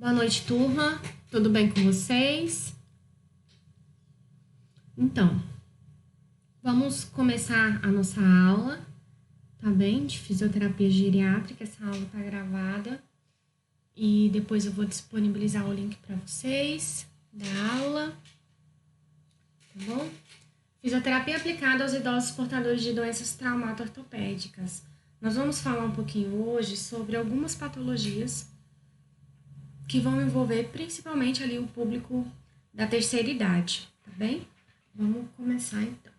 Boa noite, turma. Tudo bem com vocês? Então, vamos começar a nossa aula, tá bem? De fisioterapia geriátrica. Essa aula tá gravada e depois eu vou disponibilizar o link para vocês da aula, tá bom? Fisioterapia aplicada aos idosos portadores de doenças traumato-ortopédicas. Nós vamos falar um pouquinho hoje sobre algumas patologias que vão envolver principalmente ali o público da terceira idade, tá bem? Vamos começar então.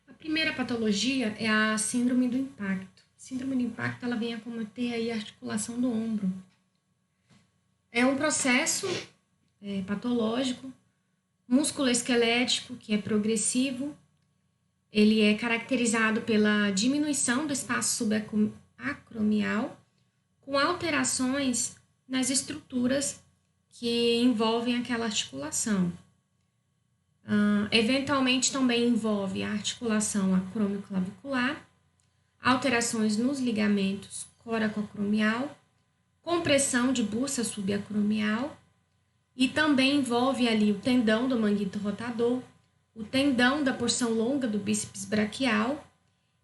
A primeira patologia é a síndrome do impacto. Síndrome do impacto, ela vem acometer aí a articulação do ombro. É um processo patológico, musculoesquelético, que é progressivo. Ele é caracterizado pela diminuição do espaço subacromial, com alterações nas estruturas que envolvem aquela articulação. Eventualmente também envolve a articulação acromioclavicular, alterações nos ligamentos coracoacromial, compressão de bursa subacromial e também envolve ali o tendão do manguito rotador, o tendão da porção longa do bíceps braquial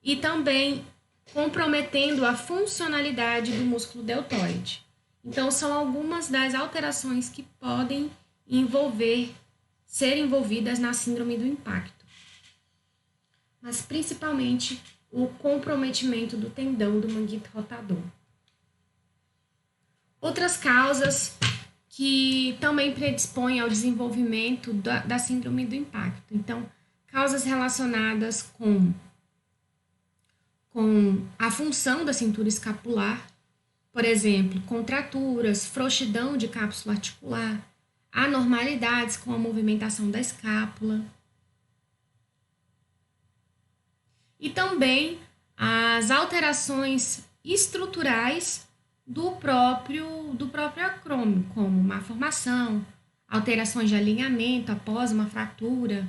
e também comprometendo a funcionalidade do músculo deltoide. Então, são algumas das alterações que podem ser envolvidas na síndrome do impacto. Mas, principalmente, o comprometimento do tendão do manguito rotador. Outras causas que também predispõem ao desenvolvimento da síndrome do impacto. Então, causas relacionadas com a função da cintura escapular, por exemplo, contraturas, frouxidão de cápsula articular, anormalidades com a movimentação da escápula. E também as alterações estruturais do próprio acrômio, como má formação, alterações de alinhamento após uma fratura,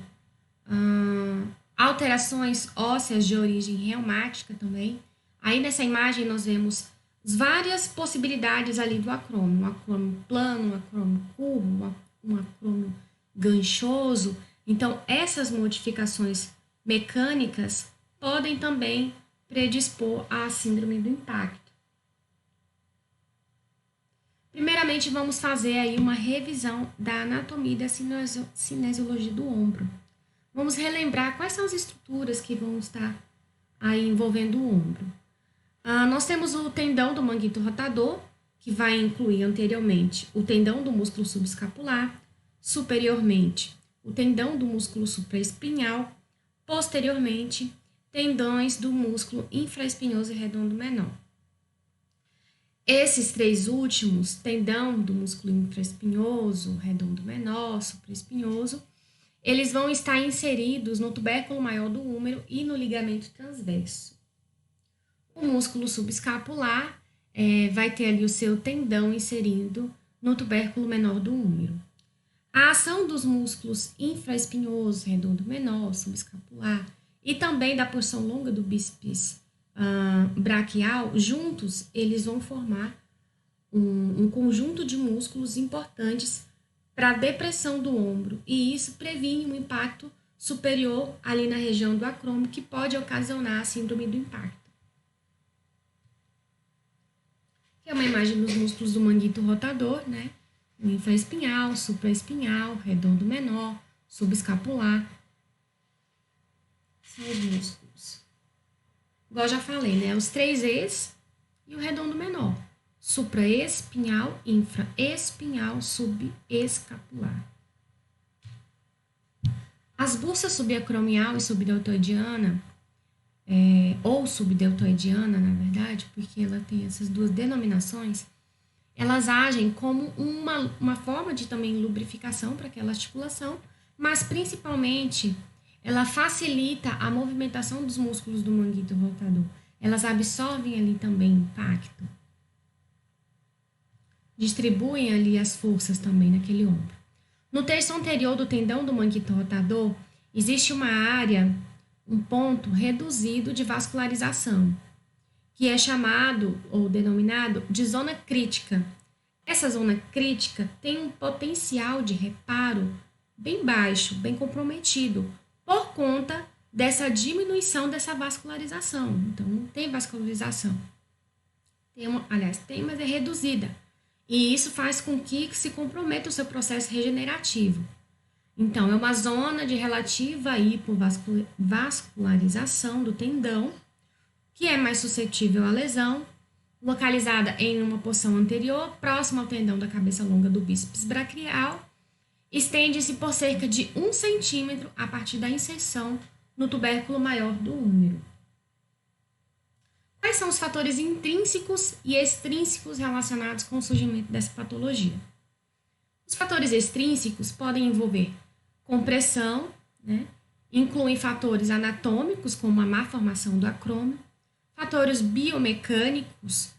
alterações ósseas de origem reumática também. Aí nessa imagem nós vemos várias possibilidades ali do acrômio, um acrômio plano, um acrômio curvo, um acrômio ganchoso. Então, essas modificações mecânicas podem também predispor à síndrome do impacto. Primeiramente, vamos fazer aí uma revisão da anatomia e da cinesiologia do ombro. Vamos relembrar quais são as estruturas que vão estar aí envolvendo o ombro. Nós temos o tendão do manguito rotador, que vai incluir anteriormente o tendão do músculo subescapular, superiormente o tendão do músculo supraespinhal, posteriormente tendões do músculo infraespinhoso e redondo menor. Esses três últimos, tendão do músculo infraespinhoso, redondo menor, supraespinhoso, eles vão estar inseridos no tubérculo maior do húmero e no ligamento transverso. O músculo subescapular vai ter ali o seu tendão inserido no tubérculo menor do húmero. A ação dos músculos infraespinhoso, redondo menor, subescapular e também da porção longa do bíceps braquial, juntos eles vão formar um conjunto de músculos importantes para a depressão do ombro, e isso previne um impacto superior ali na região do acrômio que pode ocasionar a síndrome do impacto. Que é uma imagem dos músculos do manguito rotador, né? O infraespinhal, supraespinhal, redondo menor, subescapular. São os músculos. Igual eu já falei, né? Os 3 E's e o redondo menor. Supraespinhal, infraespinhal, subescapular. As bursas subacromial e subdeltoidiana, ou subdeltoidiana, na verdade, porque ela tem essas duas denominações, elas agem como uma forma de também lubrificação para aquela articulação, mas principalmente ela facilita a movimentação dos músculos do manguito rotador. Elas absorvem ali também impacto. Distribuem ali as forças também naquele ombro. No terço anterior do tendão do manguito rotador, existe uma área, um ponto reduzido de vascularização, que é chamado ou denominado de zona crítica. Essa zona crítica tem um potencial de reparo bem baixo, bem comprometido, por conta dessa diminuição dessa vascularização. Então, não tem vascularização. Tem, mas é reduzida. E isso faz com que se comprometa o seu processo regenerativo. Então, é uma zona de relativa hipovascularização do tendão, que é mais suscetível à lesão, localizada em uma porção anterior, próxima ao tendão da cabeça longa do bíceps braquial, estende-se por cerca de 1 centímetro a partir da inserção no tubérculo maior do úmero. Quais são os fatores intrínsecos e extrínsecos relacionados com o surgimento dessa patologia? Os fatores extrínsecos podem envolver compressão, né? Incluem fatores anatômicos, como a má formação do acrômio, fatores biomecânicos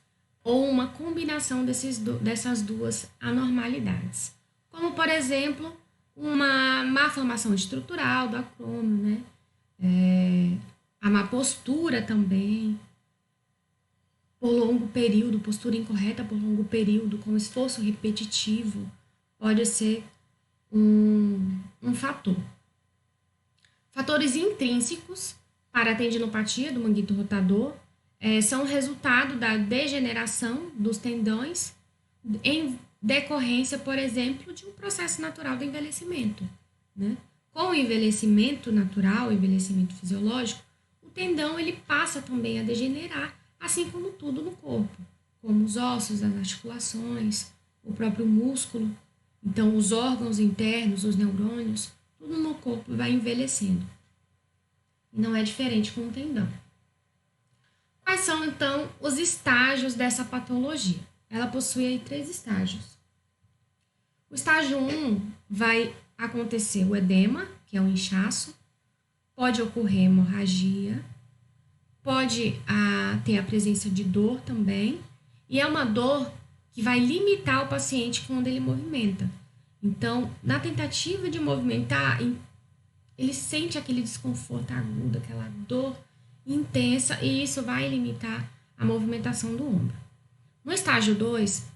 ou uma combinação dessas duas anormalidades, como, por exemplo, uma má formação estrutural do acrômio, né? A má postura também, por longo período, postura incorreta por longo período, com esforço repetitivo, pode ser um fator. Fatores intrínsecos para a tendinopatia do manguito rotador são resultado da degeneração dos tendões em decorrência, por exemplo, de um processo natural do envelhecimento, né? Com o envelhecimento natural, o envelhecimento fisiológico, o tendão ele passa também a degenerar, assim como tudo no corpo, como os ossos, as articulações, o próprio músculo. Então, os órgãos internos, os neurônios, tudo no corpo vai envelhecendo. E não é diferente com o tendão. Quais são, então, os estágios dessa patologia? Ela possui aí 3 estágios. O estágio 1 vai acontecer o edema, que é o inchaço, pode ocorrer hemorragia, pode ter a presença de dor também, e é uma dor que vai limitar o paciente quando ele movimenta. Então, na tentativa de movimentar, ele sente aquele desconforto agudo, aquela dor intensa, e isso vai limitar a movimentação do ombro. No estágio 2,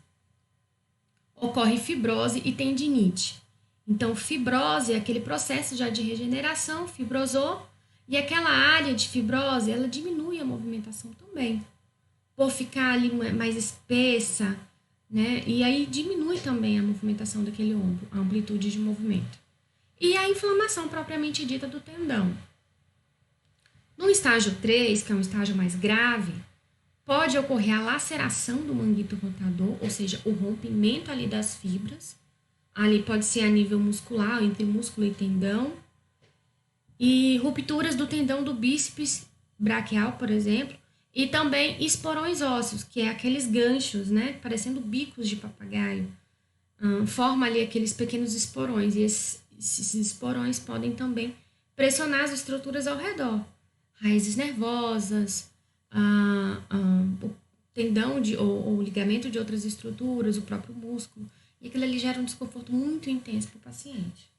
ocorre fibrose e tendinite. Então, fibrose é aquele processo já de regeneração, fibrosou, e aquela área de fibrose, ela diminui a movimentação também, por ficar ali mais espessa, né? E aí diminui também a movimentação daquele ombro, a amplitude de movimento. E a inflamação propriamente dita do tendão. No estágio 3, que é um estágio mais grave, pode ocorrer a laceração do manguito rotador, ou seja, o rompimento ali das fibras. Ali pode ser a nível muscular, entre músculo e tendão. E rupturas do tendão do bíceps braquial, por exemplo, e também esporões ósseos, que é aqueles ganchos, né, parecendo bicos de papagaio. Forma ali aqueles pequenos esporões, e esses esporões podem também pressionar as estruturas ao redor. Raízes nervosas, o tendão ou o ligamento de outras estruturas, o próprio músculo. E aquilo ali gera um desconforto muito intenso para o paciente.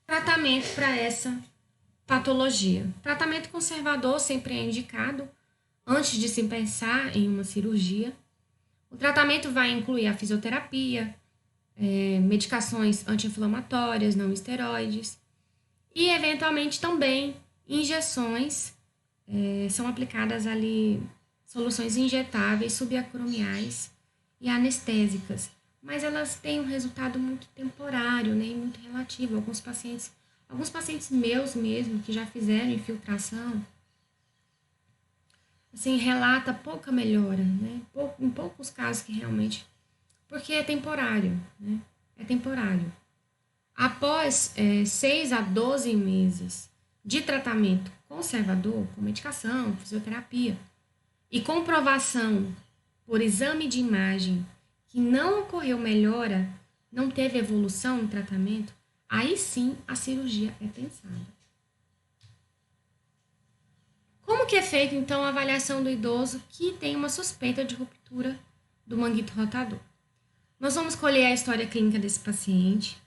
Tratamento para essa patologia. Tratamento conservador sempre é indicado antes de se pensar em uma cirurgia. O tratamento vai incluir a fisioterapia, medicações anti-inflamatórias, não esteroides e, eventualmente, também injeções. São aplicadas ali soluções injetáveis, subacromiais e anestésicas, mas elas têm um resultado muito temporário, né, e muito relativo. Alguns pacientes meus mesmo, que já fizeram infiltração, assim, relata pouca melhora, né, em poucos casos que realmente, porque é temporário, né, é temporário. Após 6 a 12 meses de tratamento conservador, com medicação, fisioterapia, e comprovação por exame de imagem que não ocorreu melhora, não teve evolução no tratamento, aí sim a cirurgia é pensada. Como que é feita, então, a avaliação do idoso que tem uma suspeita de ruptura do manguito rotador? Nós vamos colher a história clínica desse paciente,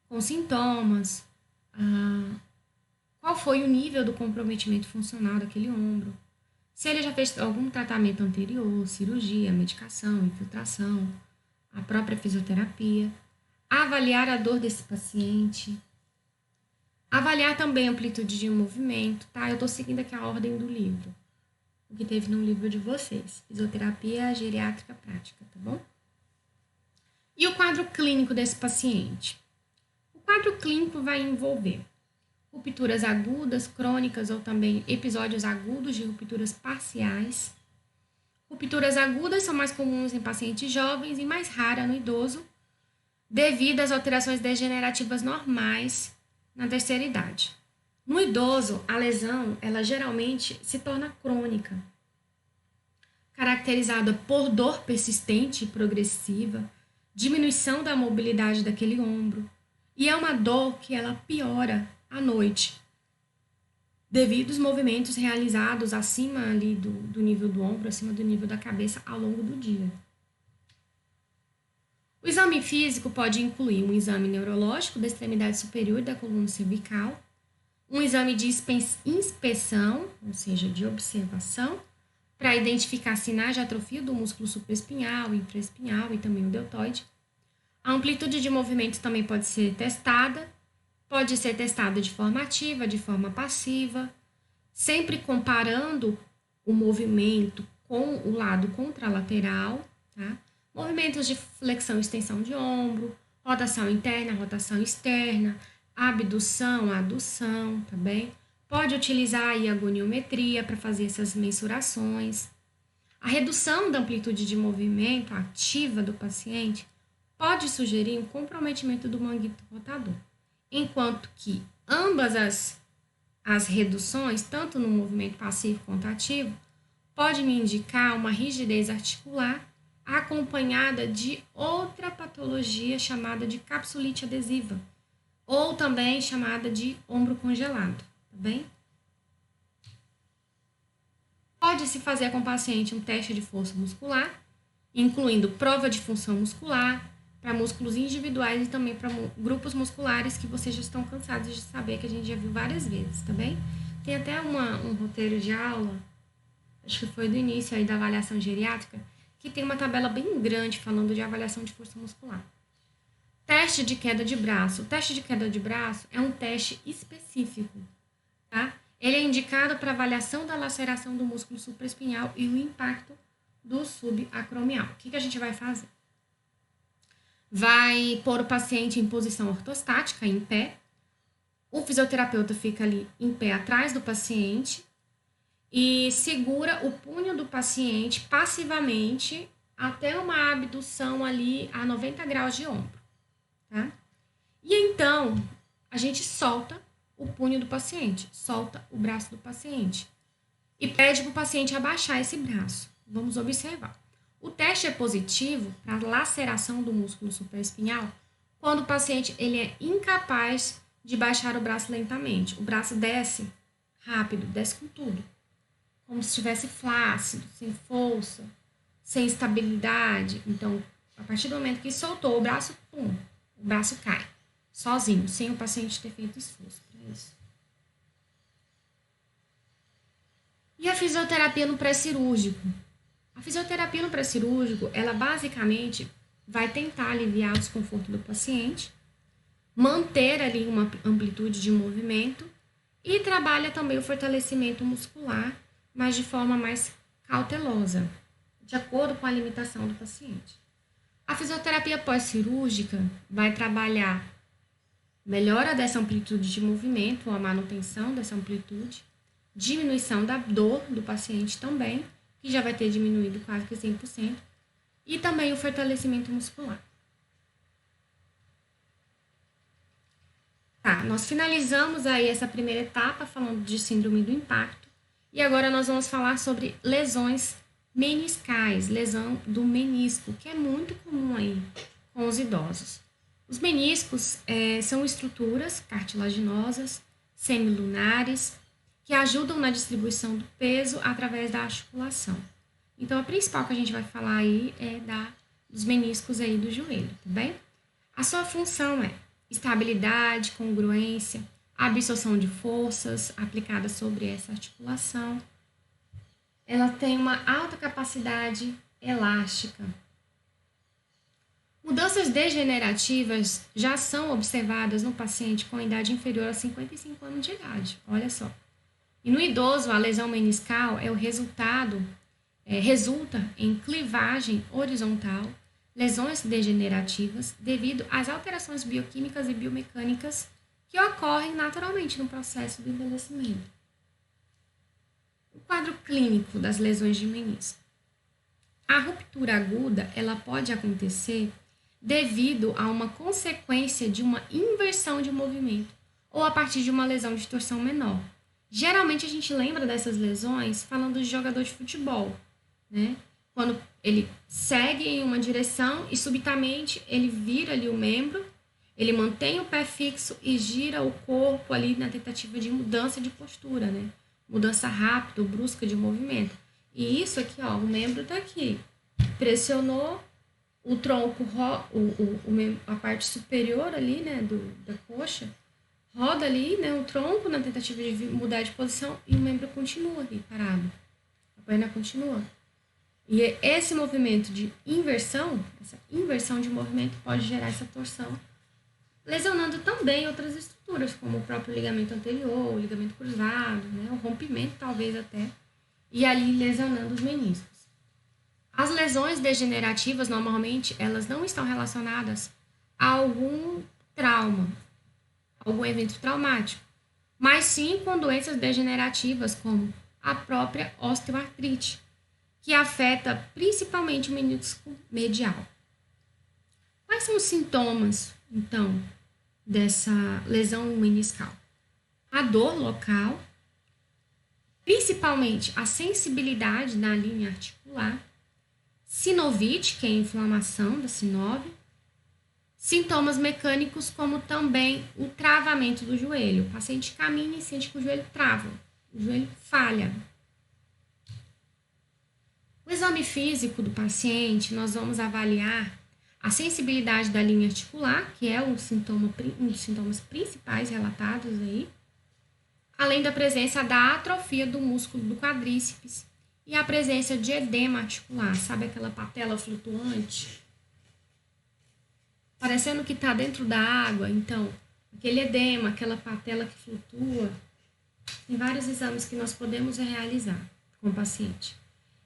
com sintomas, qual foi o nível do comprometimento funcional daquele ombro, se ele já fez algum tratamento anterior, cirurgia, medicação, infiltração, a própria fisioterapia, avaliar a dor desse paciente, avaliar também a amplitude de movimento, tá? Eu tô seguindo aqui a ordem do livro, o que teve no livro de vocês, Fisioterapia Geriátrica Prática, tá bom? E o quadro clínico desse paciente? O quadro clínico vai envolver rupturas agudas, crônicas ou também episódios agudos de rupturas parciais. Rupturas agudas são mais comuns em pacientes jovens e mais rara no idoso, devido às alterações degenerativas normais na terceira idade. No idoso, a lesão, ela geralmente se torna crônica, caracterizada por dor persistente e progressiva, diminuição da mobilidade daquele ombro, e é uma dor que ela piora à noite, devido aos movimentos realizados acima ali do nível do ombro, acima do nível da cabeça ao longo do dia. O exame físico pode incluir um exame neurológico da extremidade superior da coluna cervical, um exame de inspeção, ou seja, de observação, para identificar sinais de atrofia do músculo supraespinhal, infraespinhal e também o deltoide. A amplitude de movimento também pode ser testada de forma ativa, de forma passiva, sempre comparando o movimento com o lado contralateral, tá? Movimentos de flexão e extensão de ombro, rotação interna, rotação externa, abdução, adução, tá bem? Pode utilizar aí a goniometria para fazer essas mensurações. A redução da amplitude de movimento ativa do paciente pode sugerir um comprometimento do manguito rotador, enquanto que ambas as reduções, tanto no movimento passivo quanto ativo, pode me indicar uma rigidez articular acompanhada de outra patologia chamada de capsulite adesiva, ou também chamada de ombro congelado, tá bem? Pode-se fazer com o paciente um teste de força muscular, incluindo prova de função muscular, para músculos individuais e também para grupos musculares que vocês já estão cansados de saber, que a gente já viu várias vezes, tá bem? Tem até um roteiro de aula, acho que foi do início aí da avaliação geriátrica, que tem uma tabela bem grande falando de avaliação de força muscular. Teste de queda de braço. O teste de queda de braço é um teste específico, tá? Ele é indicado para avaliação da laceração do músculo supraespinhal e o impacto do subacromial. O que a gente vai fazer? Vai pôr o paciente em posição ortostática, em pé. O fisioterapeuta fica ali em pé atrás do paciente e segura o punho do paciente passivamente até uma abdução ali a 90 graus de ombro, tá? E então, a gente solta o punho do paciente, solta o braço do paciente e pede para o paciente abaixar esse braço. Vamos observar. O teste é positivo para laceração do músculo supraespinhal quando o paciente ele é incapaz de baixar o braço lentamente. O braço desce rápido, desce com tudo, como se estivesse flácido, sem força, sem estabilidade. Então, a partir do momento que soltou o braço, pum, o braço cai, sozinho, sem o paciente ter feito esforço para isso. E a fisioterapia no pré-cirúrgico? A fisioterapia no pré-cirúrgico, ela basicamente vai tentar aliviar o desconforto do paciente, manter ali uma amplitude de movimento e trabalha também o fortalecimento muscular, mas de forma mais cautelosa, de acordo com a limitação do paciente. A fisioterapia pós-cirúrgica vai trabalhar melhora dessa amplitude de movimento, ou a manutenção dessa amplitude, diminuição da dor do paciente também, que já vai ter diminuído quase que 100%, e também o fortalecimento muscular. Tá, nós finalizamos aí essa primeira etapa falando de síndrome do impacto, e agora nós vamos falar sobre lesões meniscais, lesão do menisco, que é muito comum aí com os idosos. Os meniscos são estruturas cartilaginosas, semilunares, que ajudam na distribuição do peso através da articulação. Então, a principal que a gente vai falar aí é dos meniscos aí do joelho, tá bem? A sua função é estabilidade, congruência, absorção de forças aplicadas sobre essa articulação, ela tem uma alta capacidade elástica. Mudanças degenerativas já são observadas no paciente com idade inferior a 55 anos de idade, olha só. E no idoso, a lesão meniscal resulta em clivagem horizontal, lesões degenerativas, devido às alterações bioquímicas e biomecânicas que ocorrem naturalmente no processo do envelhecimento. O quadro clínico das lesões de menisco. A ruptura aguda, ela pode acontecer devido a uma consequência de uma inversão de movimento ou a partir de uma lesão de torção menor. Geralmente a gente lembra dessas lesões falando de jogador de futebol, né? Quando ele segue em uma direção e subitamente ele vira ali o membro, ele mantém o pé fixo e gira o corpo ali na tentativa de mudança de postura, né? Mudança rápida ou brusca de movimento. E isso aqui, ó, o membro tá aqui. Pressionou o tronco, a parte superior ali, né, da coxa, roda ali, né, o tronco na tentativa de mudar de posição e o membro continua ali, parado. A perna continua. E esse movimento de inversão, essa inversão de movimento pode gerar essa torção, lesionando também outras estruturas, como o próprio ligamento anterior, o ligamento cruzado, né, o rompimento talvez até, e ali lesionando os meniscos. As lesões degenerativas, normalmente, elas não estão relacionadas a algum trauma, algum evento traumático, mas sim com doenças degenerativas, como a própria osteoartrite, que afeta principalmente o menisco medial. Quais são os sintomas, então, dessa lesão meniscal? A dor local, principalmente a sensibilidade na linha articular, sinovite, que é a inflamação da sinove, sintomas mecânicos como também o travamento do joelho. O paciente caminha e sente que o joelho trava, o joelho falha. O exame físico do paciente, nós vamos avaliar a sensibilidade da linha articular, que é um dos sintomas principais relatados aí, além da presença da atrofia do músculo do quadríceps e a presença de edema articular, sabe aquela patela flutuante? Parecendo que está dentro da água, então, aquele edema, aquela patela que flutua. Tem vários exames que nós podemos realizar com o paciente.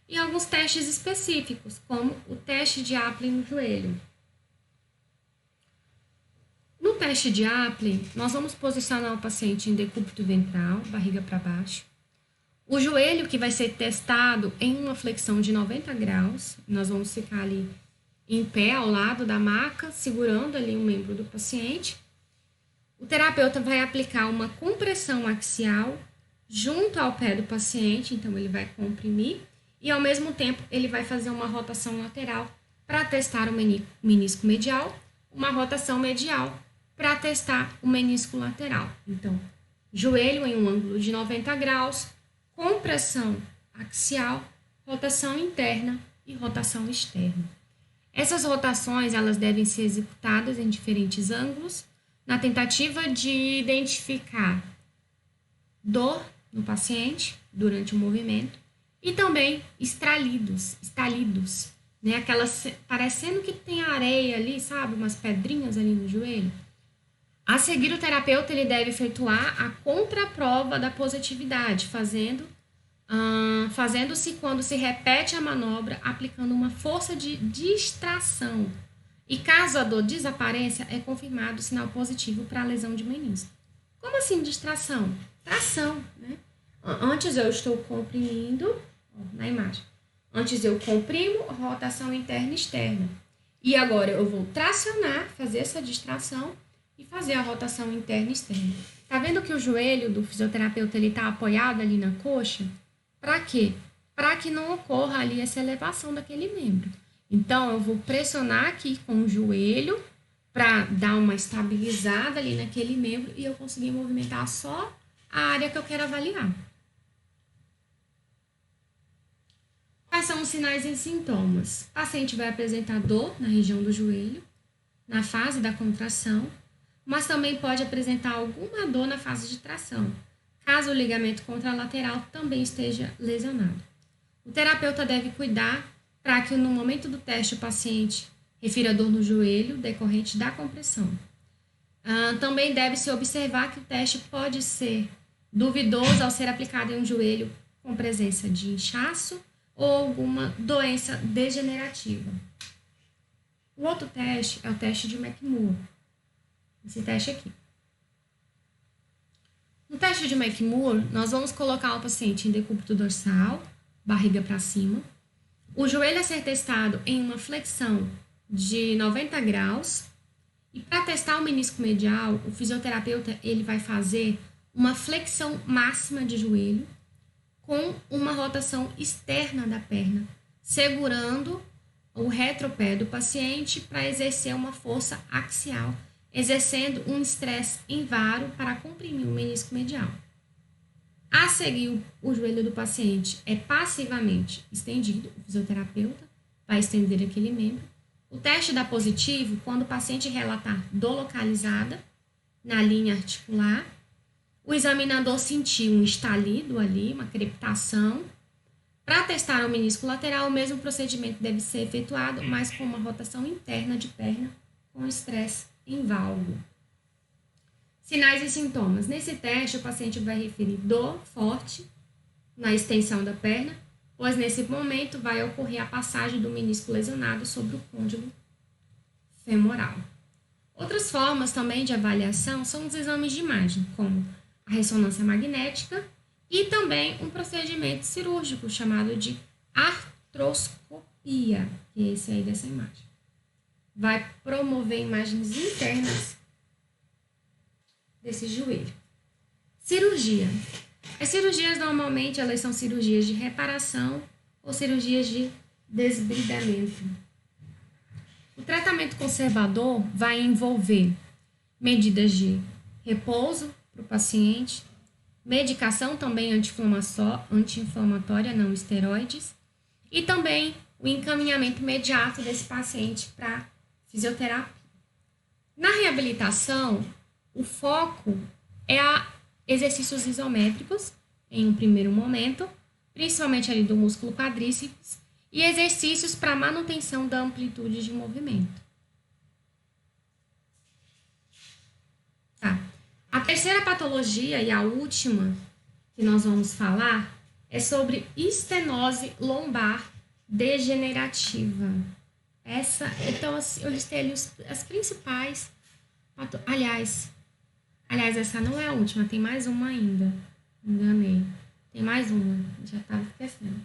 E alguns testes específicos, como o teste de Aplin no joelho. No teste de Aplin, nós vamos posicionar o paciente em decúbito ventral, barriga para baixo. O joelho que vai ser testado em uma flexão de 90 graus, nós vamos ficar ali em pé ao lado da maca, segurando ali um membro do paciente. O terapeuta vai aplicar uma compressão axial junto ao pé do paciente, então ele vai comprimir e ao mesmo tempo ele vai fazer uma rotação lateral para testar o menisco medial, uma rotação medial para testar o menisco lateral. Então, joelho em um ângulo de 90 graus, compressão axial, rotação interna e rotação externa. Essas rotações elas devem ser executadas em diferentes ângulos, na tentativa de identificar dor no paciente durante o movimento e também estalidos, né? Aquelas parecendo que tem areia ali, sabe, umas pedrinhas ali no joelho. A seguir, o terapeuta ele deve efetuar a contraprova da positividade, fazendo-se quando se repete a manobra, aplicando uma força de distração. E caso a dor desapareça, é confirmado o sinal positivo para a lesão de menisco. Como assim distração? Tração, né? Antes eu estou comprimindo, na imagem. Antes eu comprimo, rotação interna e externa. E agora eu vou tracionar, fazer essa distração e fazer a rotação interna e externa. Tá vendo que o joelho do fisioterapeuta ele tá apoiado ali na coxa? Para quê? Para que não ocorra ali essa elevação daquele membro. Então, eu vou pressionar aqui com o joelho para dar uma estabilizada ali naquele membro e eu conseguir movimentar só a área que eu quero avaliar. Quais são os sinais e sintomas? O paciente vai apresentar dor na região do joelho, na fase da contração, mas também pode apresentar alguma dor na fase de tração, caso o ligamento contralateral também esteja lesionado. O terapeuta deve cuidar para que no momento do teste o paciente refira dor no joelho decorrente da compressão. Também deve-se observar que o teste pode ser duvidoso ao ser aplicado em um joelho com presença de inchaço ou alguma doença degenerativa. O outro teste é o teste de McMurray. Esse teste aqui. No teste de McMurray, nós vamos colocar o paciente em decúbito dorsal, barriga para cima. O joelho a ser testado em uma flexão de 90 graus. E para testar o menisco medial, o fisioterapeuta ele vai fazer uma flexão máxima de joelho com uma rotação externa da perna, segurando o retropé do paciente para exercer uma força axial, exercendo um estresse em varo para comprimir o menisco medial. A seguir, o joelho do paciente é passivamente estendido, o fisioterapeuta vai estender aquele membro. O teste dá positivo quando o paciente relatar dor localizada na linha articular, o examinador sentir um estalido ali, uma crepitação. Para testar o menisco lateral, o mesmo procedimento deve ser efetuado, mas com uma rotação interna de perna com estresse em valgo. Sinais e sintomas. Nesse teste, o paciente vai referir dor forte na extensão da perna, pois nesse momento vai ocorrer a passagem do menisco lesionado sobre o côndilo femoral. Outras formas também de avaliação são os exames de imagem, como a ressonância magnética e também um procedimento cirúrgico chamado de artroscopia, que é esse aí dessa imagem. Vai promover imagens internas desse joelho. Cirurgia. As cirurgias normalmente elas são cirurgias de reparação ou cirurgias de desbridamento. O tratamento conservador vai envolver medidas de repouso para o paciente, medicação também anti-inflamatória, não esteroides, e também o encaminhamento imediato desse paciente para fisioterapia. Na reabilitação, o foco é exercícios isométricos, em um primeiro momento, principalmente ali do músculo quadríceps, e exercícios para manutenção da amplitude de movimento. Tá. A terceira patologia e a última que nós vamos falar é sobre estenose lombar degenerativa. Então, eu listei ali as principais. Aliás, essa não é a última, tem mais uma ainda. Enganei. Tem mais uma, já estava esquecendo.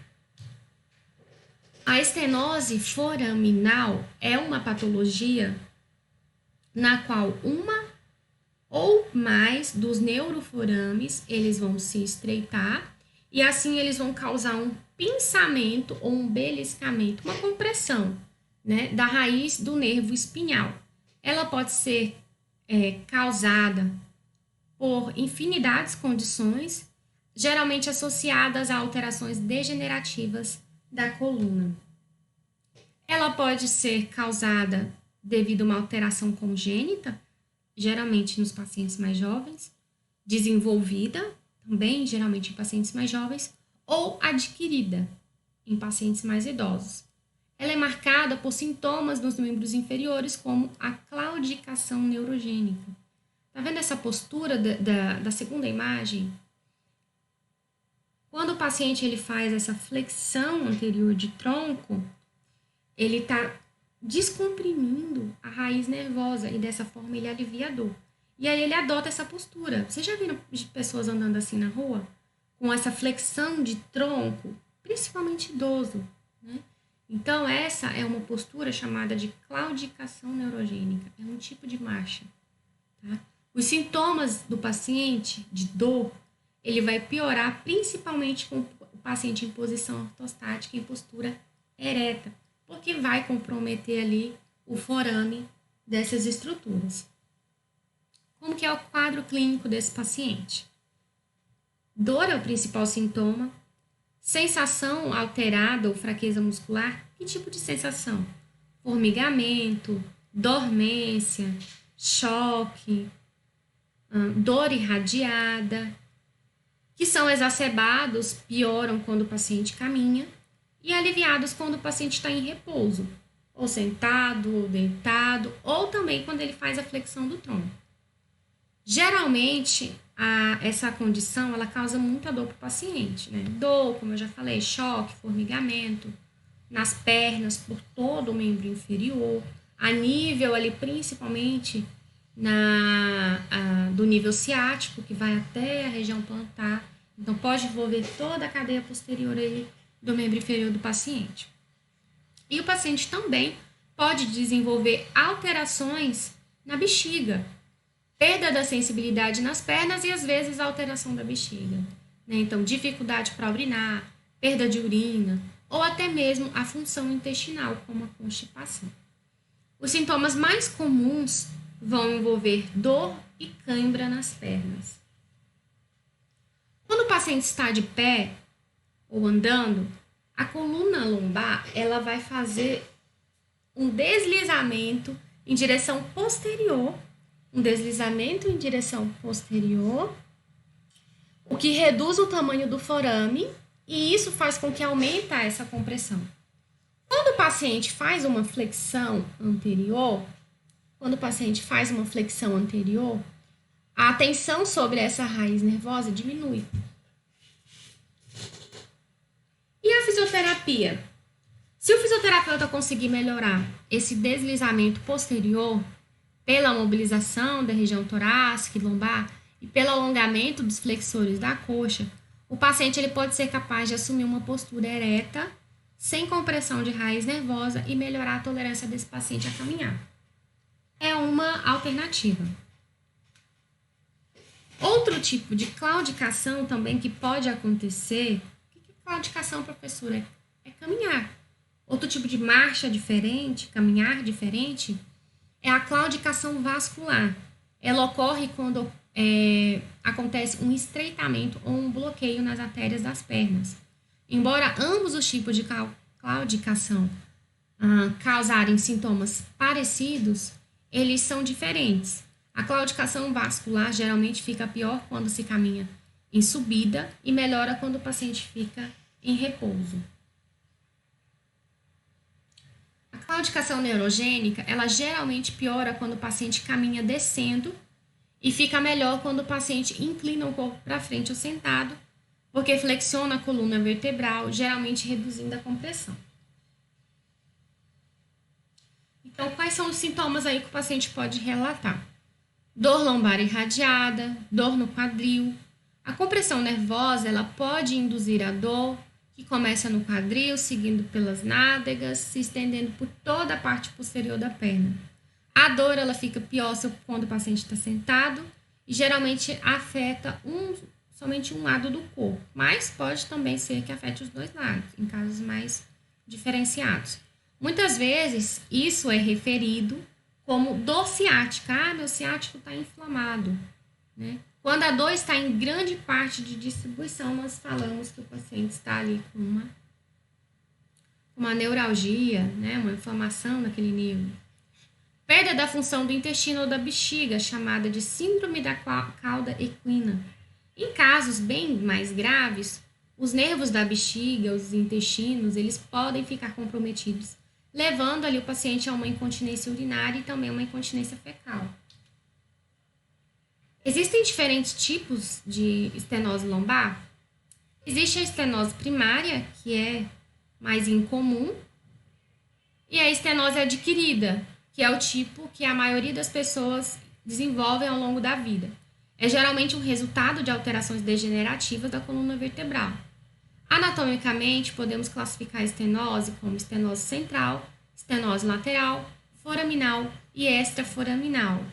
A estenose foraminal é uma patologia na qual uma ou mais dos neuroforames eles vão se estreitar e assim eles vão causar um pinçamento ou um beliscamento, uma compressão, né, da raiz do nervo espinhal. Ela pode ser causada por infinidades de condições, geralmente associadas a alterações degenerativas da coluna. Ela pode ser causada devido a uma alteração congênita, geralmente nos pacientes mais jovens, desenvolvida também, geralmente em pacientes mais jovens, ou adquirida em pacientes mais idosos. Ela é marcada por sintomas nos membros inferiores, como a claudicação neurogênica. Tá vendo essa postura da segunda imagem? Quando o paciente ele faz essa flexão anterior de tronco, ele está descomprimindo a raiz nervosa e dessa forma ele alivia a dor. E aí ele adota essa postura. Vocês já viram pessoas andando assim na rua? Com essa flexão de tronco, principalmente idoso, né? Então essa é uma postura chamada de claudicação neurogênica. É um tipo de marcha, tá? Os sintomas do paciente de dor, ele vai piorar principalmente com o paciente em posição ortostática, em postura ereta, porque vai comprometer ali o forame dessas estruturas. Como que é o quadro clínico desse paciente? Dor é o principal sintoma. Sensação alterada ou fraqueza muscular. Que tipo de sensação? Formigamento, dormência, choque, dor irradiada, que são exacerbados, pioram quando o paciente caminha, e aliviados quando o paciente está em repouso, ou sentado, ou deitado, ou também quando ele faz a flexão do tronco. Geralmente, essa condição ela causa muita dor para o paciente, né? Dor, como eu já falei, choque, formigamento nas pernas, por todo o membro inferior, a nível ali principalmente do nível ciático, que vai até a região plantar. Então, pode envolver toda a cadeia posterior aí do membro inferior do paciente. E o paciente também pode desenvolver alterações na bexiga, perda da sensibilidade nas pernas e, às vezes, alteração da bexiga, né? Então, dificuldade para urinar, perda de urina, ou até mesmo a função intestinal, como a constipação. Os sintomas mais comuns vão envolver dor e cãibra nas pernas. Quando o paciente está de pé ou andando, a coluna lombar ela vai fazer um deslizamento em direção posterior, o que reduz o tamanho do forame e isso faz com que aumente essa compressão. Quando o paciente faz uma flexão anterior, a tensão sobre essa raiz nervosa diminui. E a fisioterapia? Se o fisioterapeuta conseguir melhorar esse deslizamento posterior pela mobilização da região torácica e lombar e pelo alongamento dos flexores da coxa, o paciente ele pode ser capaz de assumir uma postura ereta, sem compressão de raiz nervosa e melhorar a tolerância desse paciente a caminhar. É uma alternativa. Outro tipo de claudicação também que pode acontecer, o que é claudicação, professora? É caminhar. Outro tipo de marcha diferente, caminhar diferente, é a claudicação vascular. Ela ocorre quando acontece um estreitamento ou um bloqueio nas artérias das pernas. Embora ambos os tipos de claudicação causarem sintomas parecidos, eles são diferentes. A claudicação vascular geralmente fica pior quando se caminha em subida e melhora quando o paciente fica em repouso. A claudicação neurogênica, ela geralmente piora quando o paciente caminha descendo e fica melhor quando o paciente inclina o corpo para frente ou sentado, porque flexiona a coluna vertebral, geralmente reduzindo a compressão. Então, quais são os sintomas aí que o paciente pode relatar? Dor lombar irradiada, dor no quadril. A compressão nervosa, ela pode induzir a dor, que começa no quadril, seguindo pelas nádegas, se estendendo por toda a parte posterior da perna. A dor, ela fica pior quando o paciente está sentado e geralmente afeta somente um lado do corpo, mas pode também ser que afete os dois lados, em casos mais diferenciados. Muitas vezes, isso é referido como dor ciática. Ah, meu ciático está inflamado, né? Quando a dor está em grande parte de distribuição, nós falamos que o paciente está ali com uma neuralgia, né? Uma inflamação naquele nível. Perda da função do intestino ou da bexiga, chamada de síndrome da cauda equina. Em casos bem mais graves, os nervos da bexiga, os intestinos, eles podem ficar comprometidos, levando ali o paciente a uma incontinência urinária e também uma incontinência fecal. Existem diferentes tipos de estenose lombar. Existe a estenose primária, que é mais incomum, e a estenose adquirida, que é o tipo que a maioria das pessoas desenvolvem ao longo da vida. É geralmente um resultado de alterações degenerativas da coluna vertebral. Anatomicamente, podemos classificar a estenose como estenose central, estenose lateral, foraminal e extraforaminal.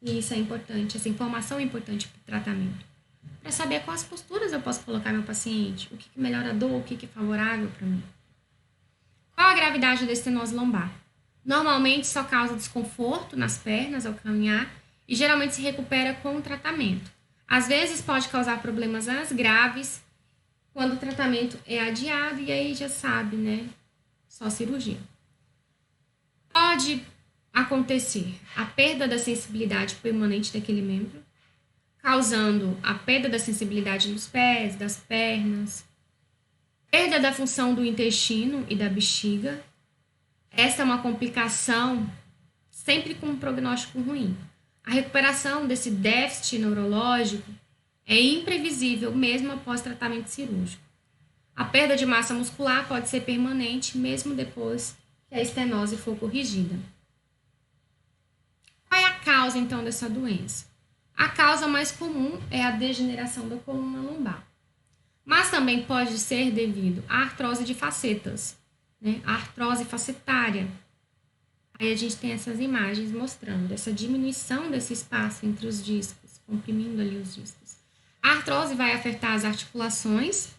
E isso é importante, essa informação é importante para o tratamento. Para saber quais posturas eu posso colocar meu paciente, o que melhora a dor, o que é favorável para mim. Qual a gravidade da estenose lombar? Normalmente só causa desconforto nas pernas ao caminhar e geralmente se recupera com o tratamento. Às vezes pode causar problemas mais graves quando o tratamento é adiado e aí já sabe, né? Só cirurgia. Pode acontecer a perda da sensibilidade permanente daquele membro, causando a perda da sensibilidade nos pés, das pernas, Perda da função do intestino e da bexiga. Esta é uma complicação sempre com um prognóstico ruim. A recuperação desse déficit neurológico é imprevisível mesmo após tratamento cirúrgico. A perda de massa muscular pode ser permanente mesmo depois que a estenose for corrigida. Qual é a causa, então, dessa doença? A causa mais comum é a degeneração da coluna lombar, mas também pode ser devido à artrose de facetas, né? A artrose facetária. Aí a gente tem essas imagens mostrando essa diminuição desse espaço entre os discos, comprimindo ali os discos. A artrose vai afetar as articulações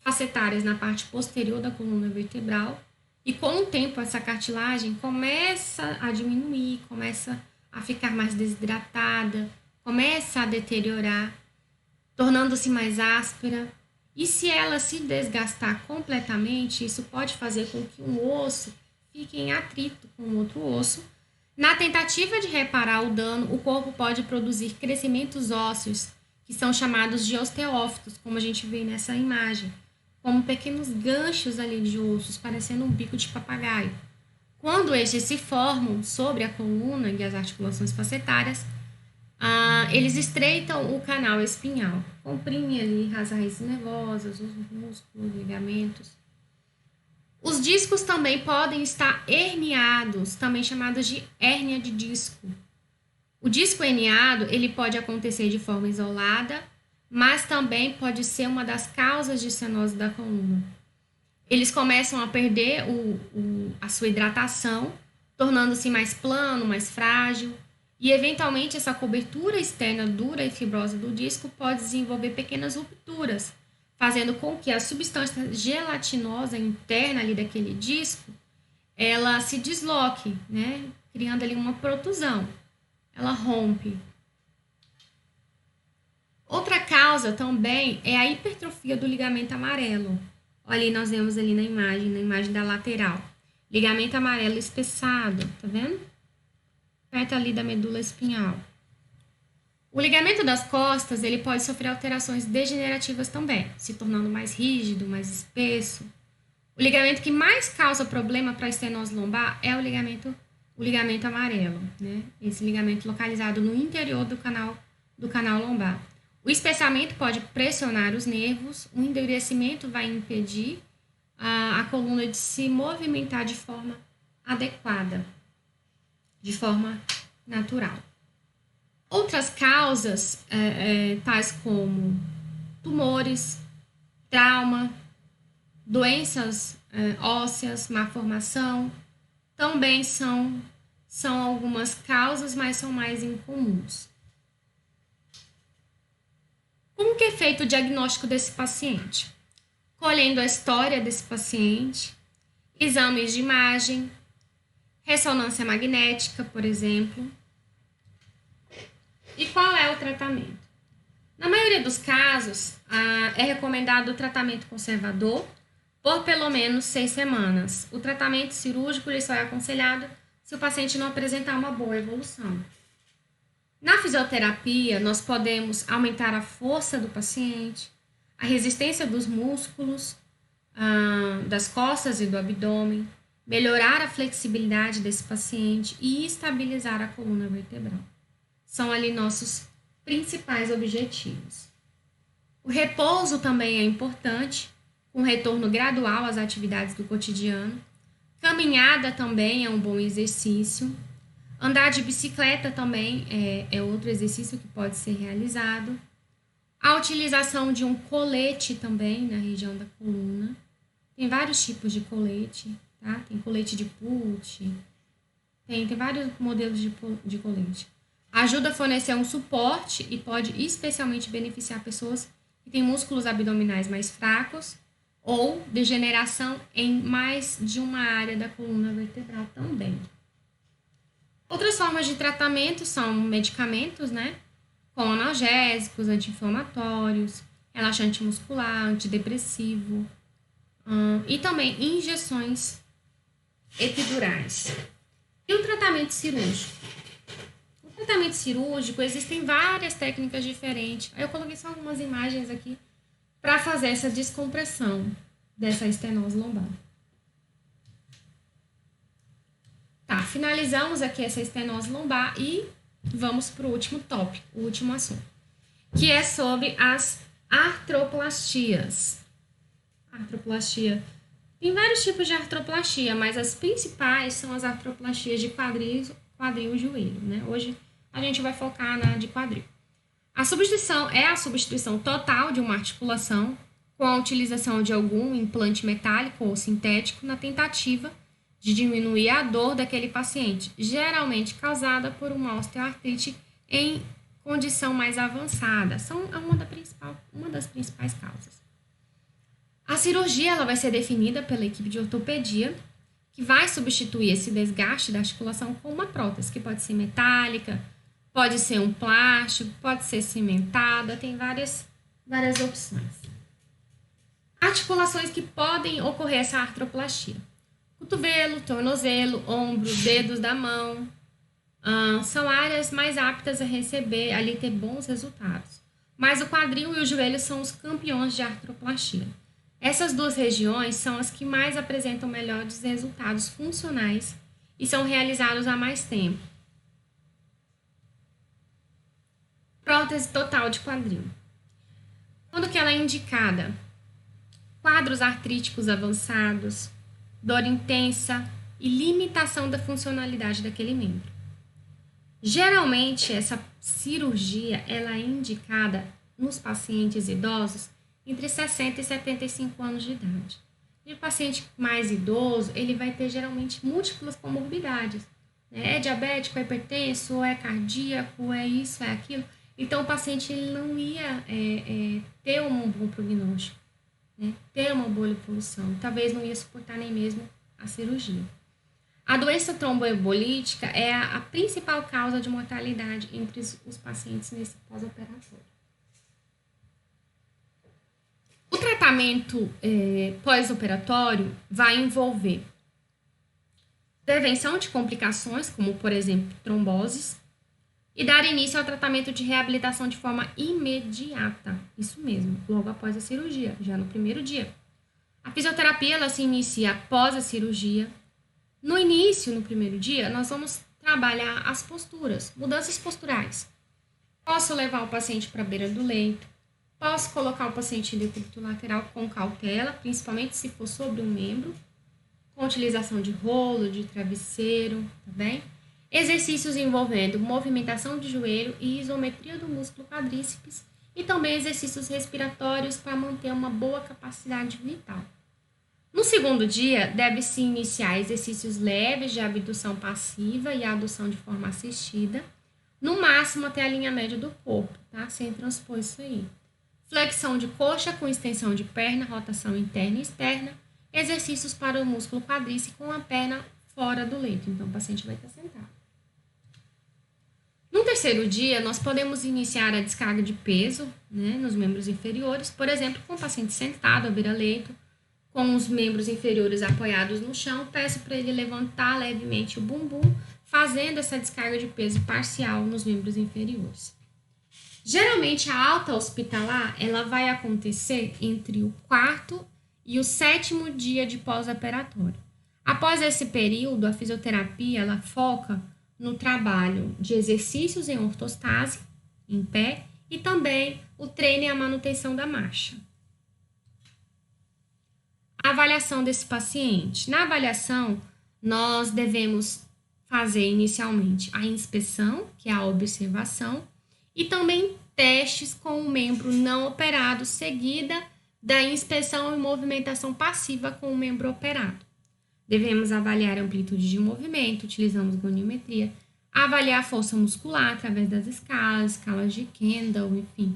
facetárias na parte posterior da coluna vertebral e com o tempo essa cartilagem começa a diminuir, começa a ficar mais desidratada, começa a deteriorar, tornando-se mais áspera. E se ela se desgastar completamente, isso pode fazer com que um osso fique em atrito com outro osso. Na tentativa de reparar o dano, o corpo pode produzir crescimentos ósseos, que são chamados de osteófitos, como a gente vê nessa imagem, como pequenos ganchos ali de ossos, parecendo um bico de papagaio. Quando estes se formam sobre a coluna e as articulações facetárias, eles estreitam o canal espinhal, comprimem ali as raízes nervosas, os músculos, ligamentos. Os discos também podem estar herniados, também chamados de hérnia de disco. O disco herniado, ele pode acontecer de forma isolada, mas também pode ser uma das causas de estenose da coluna. Eles começam a perder a sua hidratação, tornando-se mais plano, mais frágil, e eventualmente essa cobertura externa dura e fibrosa do disco pode desenvolver pequenas rupturas, fazendo com que a substância gelatinosa interna ali daquele disco, ela se desloque, né? Criando ali uma protusão. Ela rompe. Outra causa também é a hipertrofia do ligamento amarelo. Olha, nós vemos ali na imagem da lateral. Ligamento amarelo espessado, tá vendo? Perto ali da medula espinhal. O ligamento das costas, ele pode sofrer alterações degenerativas também, se tornando mais rígido, mais espesso. O ligamento que mais causa problema para a estenose lombar é o ligamento amarelo, né? Esse ligamento localizado no interior do canal lombar. O espessamento pode pressionar os nervos, o endurecimento vai impedir a coluna de se movimentar de forma adequada, de forma natural. Outras causas, tais como tumores, trauma, doenças ósseas, má formação, também são algumas causas, mas são mais incomuns. Como que é feito o diagnóstico desse paciente? Colhendo a história desse paciente, exames de imagem, ressonância magnética, por exemplo. E qual é o tratamento? Na maioria dos casos, é recomendado o tratamento conservador por pelo menos 6 semanas. O tratamento cirúrgico ele só é aconselhado se o paciente não apresentar uma boa evolução. Na fisioterapia, nós podemos aumentar a força do paciente, a resistência dos músculos, das costas e do abdômen, melhorar a flexibilidade desse paciente e estabilizar a coluna vertebral. São ali nossos principais objetivos. O repouso também é importante, com retorno gradual às atividades do cotidiano. Caminhada também é um bom exercício. Andar de bicicleta também é outro exercício que pode ser realizado. A utilização de um colete também na região da coluna. Tem vários tipos de colete, tá? Tem colete de put, tem vários modelos de colete. Ajuda a fornecer um suporte e pode especialmente beneficiar pessoas que têm músculos abdominais mais fracos ou degeneração em mais de uma área da coluna vertebral também. Outras formas de tratamento são medicamentos, né? Com analgésicos, anti-inflamatórios, relaxante muscular, antidepressivo e também injeções epidurais. E o tratamento cirúrgico? No tratamento cirúrgico existem várias técnicas diferentes. Aí eu coloquei só algumas imagens aqui para fazer essa descompressão. dessa estenose lombar. Tá, finalizamos aqui essa estenose lombar e vamos para o último tópico, o último assunto, que é sobre as artroplastias. Artroplastia. Tem vários tipos de artroplastia, mas as principais são as artroplastias de quadril e joelho, né? Hoje a gente vai focar na de quadril. A substituição é a substituição total de uma articulação com a utilização de algum implante metálico ou sintético na tentativa de diminuir a dor daquele paciente, geralmente causada por uma osteoartrite em condição mais avançada. Uma das principais causas. A cirurgia ela vai ser definida pela equipe de ortopedia, que vai substituir esse desgaste da articulação com uma prótese, que pode ser metálica, pode ser um plástico, pode ser cimentada, tem várias opções. Articulações que podem ocorrer essa artroplastia. Cotovelo, tornozelo, ombro, dedos da mão, são áreas mais aptas a receber, ali ter bons resultados. Mas o quadril e o joelho são os campeões de artroplastia. Essas duas regiões são as que mais apresentam melhores resultados funcionais e são realizados há mais tempo. Prótese total de quadril. Quando que ela é indicada? Quadros artríticos avançados, dor intensa e limitação da funcionalidade daquele membro. Geralmente, essa cirurgia ela é indicada nos pacientes idosos entre 60 e 75 anos de idade. E o paciente mais idoso, ele vai ter geralmente múltiplas comorbidades. Né? É diabético, é hipertenso, ou é cardíaco, ou é isso, é aquilo. Então, o paciente ele não ia ter um bom prognóstico, né? Ter uma boa evolução. Talvez não ia suportar nem mesmo a cirurgia. A doença tromboembolítica é a principal causa de mortalidade entre os pacientes nesse pós-operatório. O tratamento pós-operatório vai envolver prevenção de complicações, como, por exemplo, tromboses, e dar início ao tratamento de reabilitação de forma imediata. Isso mesmo, logo após a cirurgia, já no primeiro dia. A fisioterapia ela se inicia após a cirurgia. No início, no primeiro dia, nós vamos trabalhar as posturas, mudanças posturais. Posso levar o paciente para a beira do leito. Posso colocar o paciente em decúbito lateral com cautela, principalmente se for sobre um membro, com utilização de rolo, de travesseiro, tá bem? Exercícios envolvendo movimentação de joelho e isometria do músculo quadríceps e também exercícios respiratórios para manter uma boa capacidade vital. No segundo dia, deve-se iniciar exercícios leves de abdução passiva e adução de forma assistida, no máximo até a linha média do corpo, tá? Sem transpor isso aí. Flexão de coxa com extensão de perna, rotação interna e externa, exercícios para o músculo quadríceps com a perna fora do leito. Então, o paciente vai estar sentado. No terceiro dia, nós podemos iniciar a descarga de peso, né, nos membros inferiores, por exemplo, com o paciente sentado à beira-leito, com os membros inferiores apoiados no chão, peço para ele levantar levemente o bumbum, fazendo essa descarga de peso parcial nos membros inferiores. Geralmente, a alta hospitalar ela vai acontecer entre o 4º e o 7º dia de pós-operatório. Após esse período, a fisioterapia ela foca no trabalho de exercícios em ortostase, em pé, e também o treino e a manutenção da marcha. A avaliação desse paciente. Na avaliação, nós devemos fazer inicialmente a inspeção, que é a observação, e também testes com o membro não operado, seguida da inspeção e movimentação passiva com o membro operado. Devemos avaliar a amplitude de movimento, utilizamos goniometria, avaliar a força muscular através das escalas de Kendall, enfim.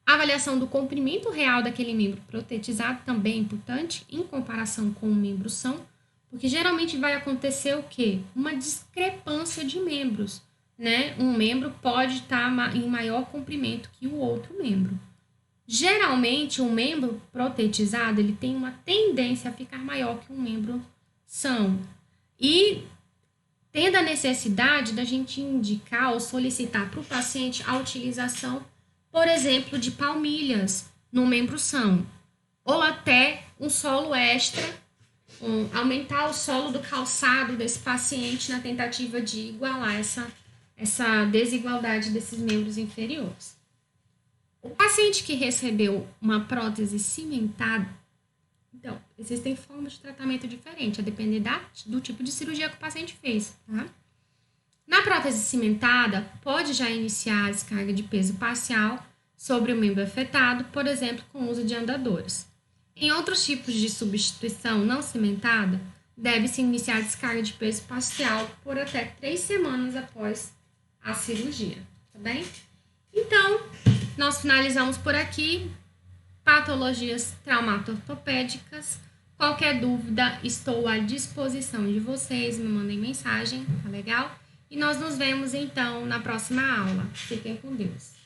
A avaliação do comprimento real daquele membro protetizado também é importante em comparação com o membro são, porque geralmente vai acontecer o quê? Uma discrepância de membros, né? Um membro pode estar em maior comprimento que o outro membro. Geralmente, um membro protetizado ele tem uma tendência a ficar maior que um membro são. E tendo a necessidade da gente indicar ou solicitar para o paciente a utilização, por exemplo, de palmilhas no membro são. ou até um solo extra, aumentar o solo do calçado desse paciente na tentativa de igualar essa desigualdade desses membros inferiores. O paciente que recebeu uma prótese cimentada, então, existem formas de tratamento diferentes, a depender do tipo de cirurgia que o paciente fez, tá? Na prótese cimentada, pode já iniciar a descarga de peso parcial sobre o membro afetado, por exemplo, com o uso de andadores. Em outros tipos de substituição não cimentada, deve-se iniciar a descarga de peso parcial por até 3 semanas após a cirurgia, tá bem? Então, nós finalizamos por aqui. Patologias traumato-ortopédicas. Qualquer dúvida, estou à disposição de vocês. Me mandem mensagem, tá legal? E nós nos vemos, então, na próxima aula. Fiquem com Deus.